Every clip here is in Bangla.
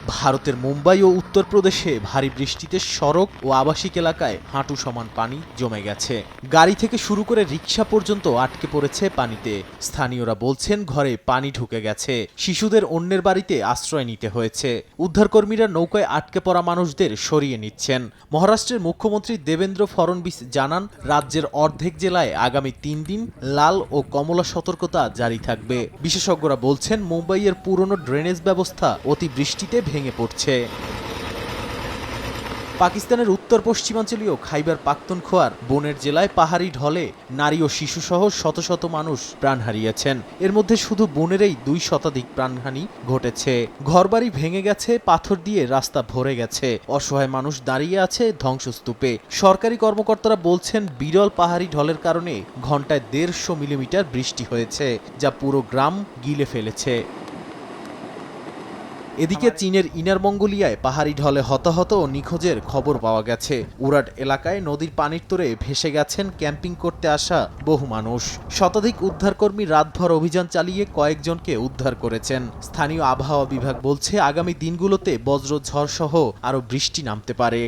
ভারতের মুম্বাই ও উত্তরপ্রদেশে ভারী বৃষ্টিতে সড়ক ও আবাসিক এলাকায় হাঁটু সমান পানি জমে গেছে। গাড়ি থেকে শুরু করে রিকশা পর্যন্ত আটকে পড়েছে পানিতে। স্থানীয়রা বলছেন ঘরে পানি ঢুকে গেছে, শিশুদের অন্যের বাড়িতে আশ্রয় নিতে হয়েছে। উদ্ধারকর্মীরা নৌকায় আটকে পড়া মানুষদের সরিয়ে নিচ্ছেন। মহারাষ্ট্রের মুখ্যমন্ত্রী দেবেন্দ্র ফড়নবিস জানান, রাজ্যের অর্ধেক জেলায় আগামী ৩ দিন লাল ও কমলা সতর্কতা জারি থাকবে। বিশেষজ্ঞরা বলছেন মুম্বাইয়ের পুরনো ড্রেনেজ ব্যবস্থা অতিবৃষ্টিতে ভেঙে পড়ছে। পাকিস্তানের উত্তর পশ্চিমাঞ্চলীয় খাইবার পাখতুনখোয়ার বনের জেলায় পাহাড়ি ঢলে নারী ও শিশুসহ শত শত মানুষ প্রাণ হারিয়েছেন। এর মধ্যে শুধু বনেরই ২ শতাধিক প্রাণহানি ঘটেছে। ঘরবাড়ি ভেঙে গেছে, পাথর দিয়ে রাস্তা ভরে গেছে, অসহায় মানুষ দাঁড়িয়ে আছে ধ্বংসস্তূপে। সরকারি কর্মকর্তারা বলছেন বিরল পাহাড়ি ঢলের কারণে ঘন্টায় ১৫০ মিলিমিটার বৃষ্টি হয়েছে, যা পুরো গ্রাম গিলে ফেলেছে। এদিকে চীনের ইনার মঙ্গোলিয়ায় পাহাড়ি ঢলে হতাহত ও নিখোঁজের খবর পাওয়া গেছে। উরাট এলাকায় নদীর পানির তোরে ভেসে গেছেন ক্যাম্পিং করতে আসা বহু মানুষ। শতাধিক উদ্ধারকর্মী রাতভর অভিযান চালিয়ে কয়েকজনকে উদ্ধার করেছেন। স্থানীয় আবহাওয়া বিভাগ বলছে আগামী দিনগুলোতে বজ্রঝড় সহ আরও বৃষ্টি নামতে পারে।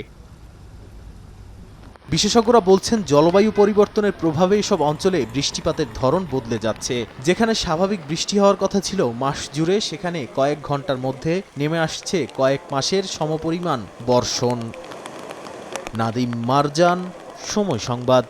বিশেষজ্ঞরা বলছেন জলবায়ু পরিবর্তনের প্রভাবে এসব অঞ্চলে বৃষ্টিপাতের ধরন বদলে যাচ্ছে। যেখানে স্বাভাবিক বৃষ্টি হওয়ার কথা ছিল মাস জুড়ে, সেখানে কয়েক ঘন্টার মধ্যে নেমে আসছে কয়েক মাসের সমপরিমাণ বর্ষণ। নাদিম মারজান, সময় সংবাদ।